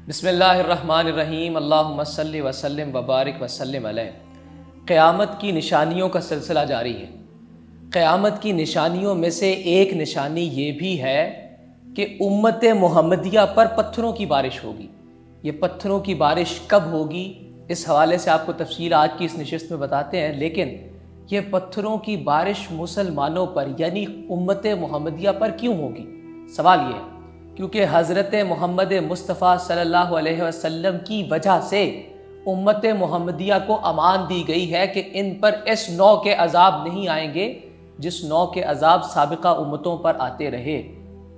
बिस्मिल्लाहिर्रहमानिर्रहीम अल्लाहुम्मा सल्लि व सल्लिम व बारिक व सल्लिम अलैहि। क़यामत की निशानियों का सिलसिला जारी है। क़यामत की निशानियों में से एक निशानी ये भी है कि उम्मत मुहम्मदिया पर पत्थरों की बारिश होगी। ये पत्थरों की बारिश कब होगी, इस हवाले से आपको तफसील आज की इस नशिस्त में बताते हैं। लेकिन ये पत्थरों की बारिश मुसलमानों पर यानी उम्मत मुहम्मदिया पर क्यों होगी? सवाल ये है क्योंकि हज़रत मोहम्मद मुस्तफ़ा सल्लल्लाहु अलैहि वसल्लम की वजह से उम्मत मुहम्मदिया को अमान दी गई है कि इन पर इस नौ के अजाब नहीं आएंगे जिस नौ के अजाब साबिका उम्मतों पर आते रहे।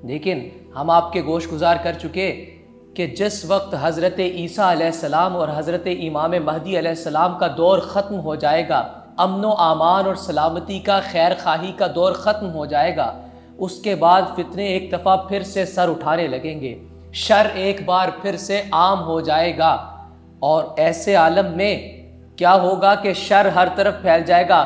लेकिन हम आपके गोश गुजार कर चुके कि जिस वक्त हज़रत ईसा अलैहिस्सलाम और हज़रत इमाम महदी अलैहिस्सलाम का दौर ख़त्म हो जाएगा, अमन व आमान और सलामती का खैर खाही का दौर ख़त्म हो जाएगा, उसके बाद फितने एक दफ़ा फिर से सर उठाने लगेंगे, शर एक बार फिर से आम हो जाएगा। और ऐसे आलम में क्या होगा कि शर हर तरफ फैल जाएगा।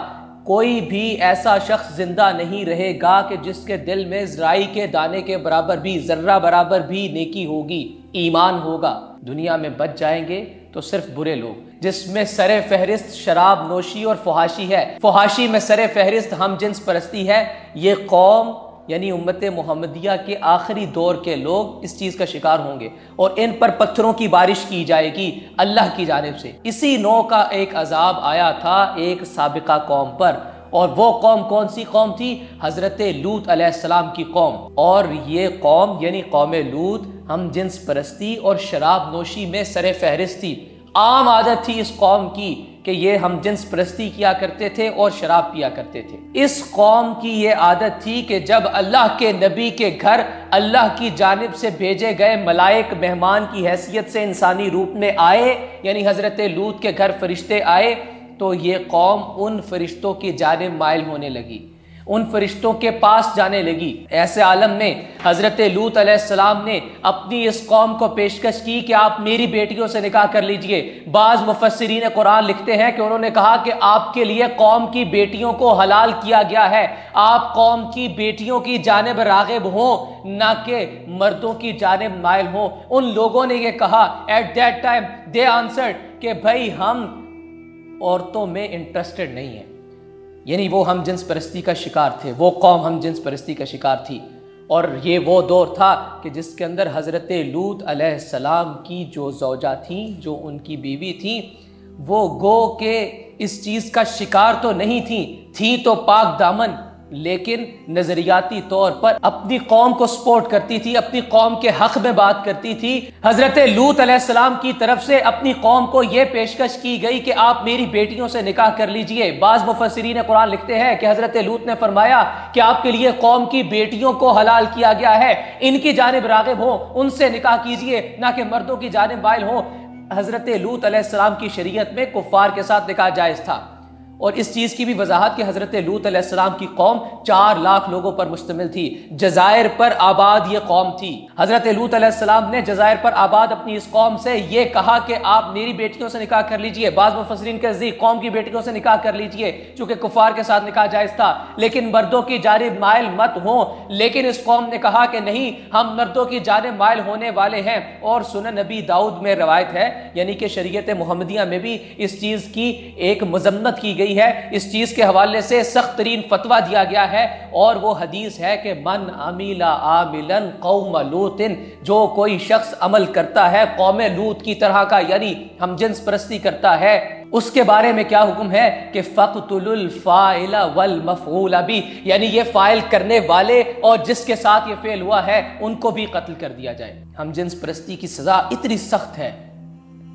कोई भी ऐसा शख्स जिंदा नहीं रहेगा कि जिसके दिल में ज़राई के दाने के बराबर भी, ज़र्रा बराबर भी नेकी होगी, ईमान होगा। दुनिया में बच जाएंगे तो सिर्फ बुरे लोग, जिसमें सरे फहरिस्त शराब नोशी और फहाशी है। फहाशी में सरे फहरिस्त हम जिन्स परस्ती है। ये कौम यानी उम्मत मुहम्मदिया के आखिरी दौर के लोग इस चीज़ का शिकार होंगे और इन पर पत्थरों की बारिश की जाएगी अल्लाह की जानिब से। इसी नौ का एक अजाब आया था एक साबिका कौम पर, और वो कौम कौन सी कौम थी? हज़रत लूत अलैहिस्सलाम की कौम। और ये कौम यानी कौम लूत हम जिन्स परस्ती और शराब नोशी में सरे फहरिस्त थी। आम आदत थी इस कौम की कि ये हम जिन्स परस्ती किया करते थे और शराब पिया करते थे। इस कौम की ये आदत थी कि जब अल्लाह के नबी के घर अल्लाह की जानिब से भेजे गए मलाइक मेहमान की हैसियत से इंसानी रूप में आए, यानी हज़रत लूत के घर फरिश्ते आए, तो ये कौम उन फरिश्तों की जानिब माइल होने लगी, उन फरिश्तों के पास जाने लगी। ऐसे आलम में हज़रत लूत अलैहिस्सलाम ने अपनी इस कौम को पेशकश की कि आप मेरी बेटियों से निकाह कर लीजिए। बाज़ मुफस्सिरीन कुरान लिखते हैं कि उन्होंने कहा कि आपके लिए कौम की बेटियों को हलाल किया गया है, आप कौम की बेटियों की जानिब राग़िब हों, ना कि मर्दों की जानिब माइल हों। उन लोगों ने यह कहा, at that time they answered कि भाई हम औरतों में इंटरेस्टेड नहीं है, यानी वो हम जिन्स परस्ती का शिकार थे, वो कौम हम जिन्स परस्ती का शिकार थी। और ये वो दौर था कि जिसके अंदर हज़रत लूत अलैहिस्सलाम की जो ज़ौजा थी, जो उनकी बीवी थी, वो गो के इस चीज़ का शिकार तो नहीं थी तो पाक दामन, लेकिन नजरियाती तौर पर अपनी कौम को सपोर्ट करती थी, अपनी कौम के हक में बात करती थी। हजरत लूत अलैहिस्सलाम की तरफ से अपनी कौम को यह पेशकश की गई कि आप मेरी बेटियों से निकाह कर लीजिए। बाज़ मुफस्सिरीन कुरान लिखते हैं कि हजरत लूत ने फरमाया कि आपके लिए कौम की बेटियों को हलाल किया गया है, इनकी जानिब राग़िब हो, उनसे निकाह कीजिए, ना कि मर्दों की जानिब माइल हो। हजरत लूत अलैहिस्सलाम की शरीयत में कुफ्फार के साथ निकाह जायज़ था। और इस चीज़ की भी वजाहत कि हज़रत लूत अलैहिस्सलाम की कौम 4 लाख लोगों पर मुश्तमिल थी, जज़ायर पर आबाद ये कौम थी। हज़रत लूत अलैहिस्सलाम ने जज़ायर पर आबाद अपनी इस कौम से ये कहा कि आप मेरी बेटियों से निकाह कर लीजिए। बाज़ मुफस्सिरीन के नज़दीक कौम की बेटियों से निकाह कर लीजिए, चूँकि कुफ़ार के साथ निकाह जायज़ था, लेकिन मर्दों की जानिब माइल मत हो। लेकिन इस कौम ने कहा कि नहीं, हम मर्दों की जानिब माइल होने वाले हैं। और सुनन नबी दाऊद में रवायत है, यानी कि शरीयत मुहम्मदिया में भी इस चीज़ की एक मज़म्मत की गई है, इस चीज के हवाले से सख्त तरीन फतवा दिया गया है। और वो हदीस है कि मन अमीला आमिलन कौम लूतिन, जो कोई शख्स अमल करता है कौम लूत की तरह का, यानी हम जिन्स परस्ती करता है, उसके बारे में क्या हुक्म है कि फ़क़्तुलुल फ़ाइला वल मफ़ऊल बी, यानी ये फाइल करने वाले और जिसके साथ ये फेल हुआ है उनको भी कत्ल कर दिया जाए। हम जिन्स परस्ती की सजा इतनी सख्त है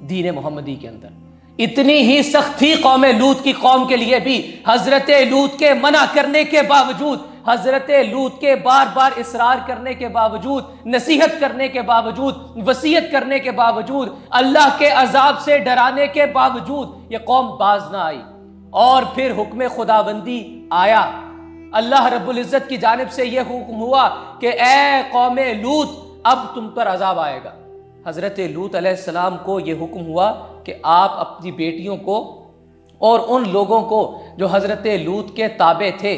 दीन मोहम्मदी के अंदर, इतनी ही सख्त थी कौम लूत की कौम के लिए भी। हजरत लूत के मना करने के बावजूद, हजरत लूत के बार बार इसरार करने के बावजूद, नसीहत करने के बावजूद, वसीयत करने के बावजूद, अल्लाह के अजाब से डराने के बावजूद ये कौम बाज ना आई। और फिर हुक्म खुदाबंदी आया, अल्लाह रब्बुल इज्जत की जानिब से यह हुक्म हुआ कि ए कौम लूत, अब तुम पर अजाब आएगा। हज़रत लूत अलैहिस्सलाम को यह हुक्म हुआ कि आप अपनी बेटियों को और उन लोगों को जो हज़रत लूत के ताबे थे,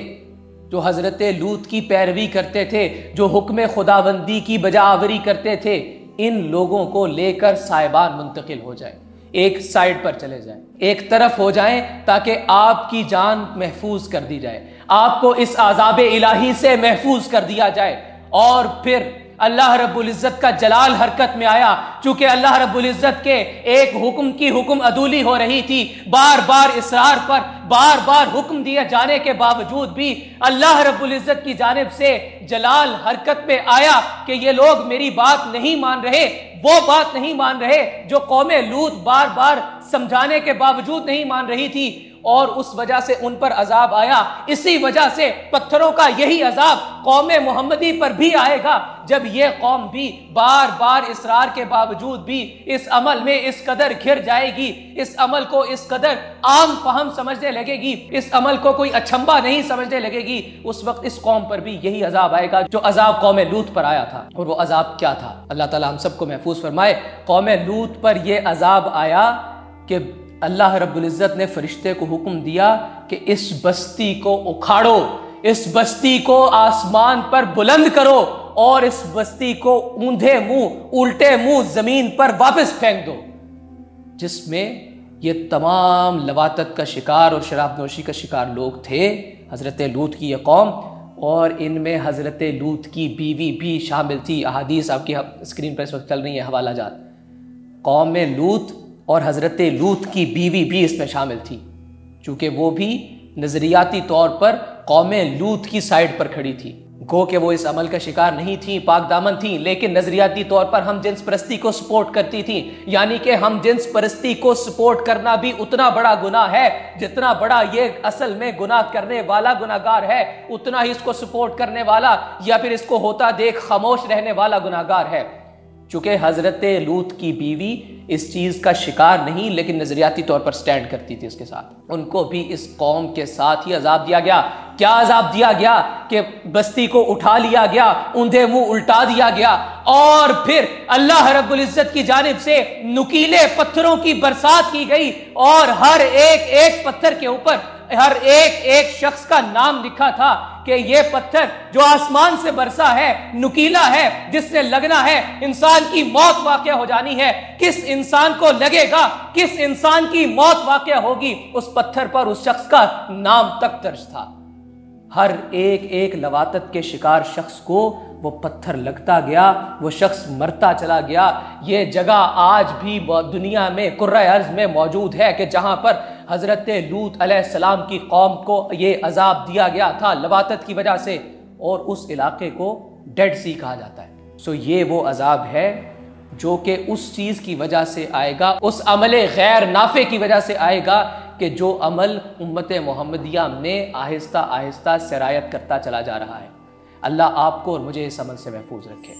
जो हज़रत लूत की पैरवी करते थे, जो हुक्म खुदाबंदी की बजावरी करते थे, इन लोगों को लेकर साहिबान मुंतकिल हो जाए, एक साइड पर चले जाएं, एक तरफ हो जाएं, ताकि आपकी जान महफूज कर दी जाए, आपको इस आज़ाब इलाही से महफूज कर दिया जाए। और फिर अल्लाह रब्बुल इज़्ज़त का जलाल हरकत में आया। चूंकि अल्लाह रब्बुल इज़्ज़त के एक हुक्म की हुक्म अदूली हो रही थी, बार बार इसरार पर बार बार हुक्म दिए जाने के बावजूद भी अल्लाह रब्बुल इज़्ज़त की जानिब से जलाल हरकत में आया कि ये लोग मेरी बात नहीं मान रहे, वो बात नहीं मान रहे जो कौमे लूत बार बार समझाने के बावजूद नहीं मान रही थी, और उस वजह से उन पर अजाब आया। इसी वजह से पत्थरों का यही अजाब कौमे मोहम्मदी पर भी आएगा, जब यह कौम भी बार बार इसरार के बावजूद भी इस अमल में इस कदर घिर जाएगी, इस अमल को इस कदर आम फहम समझने लगेगी, इस अमल को कोई अचंबा नहीं समझने लगेगी। उस वक्त इस कौम पर भी यही अजाब आएगा जो अजाब कौमे लूत पर आया था। और वो अजाब क्या था? अल्लाह ताला हम सबको महफूज फरमाए। कौमे लूत पर यह अजाब आया कि अल्लाह रब्बुल इज़्ज़त ने फरिश्ते को हुक्म दिया कि इस बस्ती को उखाड़ो, इस बस्ती को आसमान पर बुलंद करो और इस बस्ती को ऊंधे मुंह उल्टे मुंह जमीन पर वापस फेंक दो, जिसमें ये तमाम लवातत का शिकार और शराबनोशी का शिकार लोग थे, हज़रत लूत की यह कौम, और इनमें हज़रत लूत की बीवी भी शामिल थी। अहादीस आपकी स्क्रीन पर इस वक्त चल रही है, हवाला जात। कौम में लूत और हज़रत लूत की बीवी भी इसमें शामिल थी, चूँकि वो भी नज़रियाती तौर पर कौम लूत की साइड पर खड़ी थी। गो कि वो इस अमल का शिकार नहीं थी, पाक दामन थी, लेकिन नज़रियाती तौर पर हम जिन्स परस्ती को सपोर्ट करती थी। यानी कि हम जिन्स परस्ती को सपोर्ट करना भी उतना बड़ा गुनाह है जितना बड़ा ये असल में गुनाह करने वाला गुनाहगार है, उतना ही इसको सपोर्ट करने वाला या फिर इसको होता देख खामोश रहने वाला गुनाहगार है। चूंकि हज़रत लूत की बीवी इस चीज़ का शिकार नहीं, लेकिन नज़रियाती तौर पर स्टैंड करती थी उसके साथ, उनको भी इस कौम के साथ ही अजाब दिया गया। क्या अजाब दिया गया कि बस्ती को उठा लिया गया, ऊंधे मुंह उल्टा दिया गया, और फिर अल्लाह रब्बुल इज़्ज़त की जानिब से नुकीले पत्थरों की बरसात की गई, और हर एक एक पत्थर के ऊपर हर एक एक शख्स का नाम लिखा था कि यह पत्थर जो आसमान से बरसा है, नुकीला है, जिससे लगना है इंसान की मौत वाक़या हो जानी है। किस इंसान को लगेगा, किस इंसान की मौत वाक़या होगी, उस पत्थर पर उस शख्स का नाम तक दर्ज था। हर एक एक लवातत के शिकार शख्स को वो पत्थर लगता गया, वो शख्स मरता चला गया। ये जगह आज भी दुनिया में कुर्रा अर्ज़ में मौजूद है कि जहाँ पर हज़रत लूत अलैहिस्सलाम की कौम को ये अजाब दिया गया था लवातत की वजह से, और उस इलाके को डेड सी कहा जाता है। सो ये वो अजाब है जो कि उस चीज़ की वजह से आएगा, उस अमल गैर नाफे की वजह से आएगा कि जो अमल उम्मत मोहम्मदिया में आहिस्ता आहिस्ता सिरायत करता चला जा रहा है। अल्लाह आपको और मुझे इस अमल से महफूज रखे।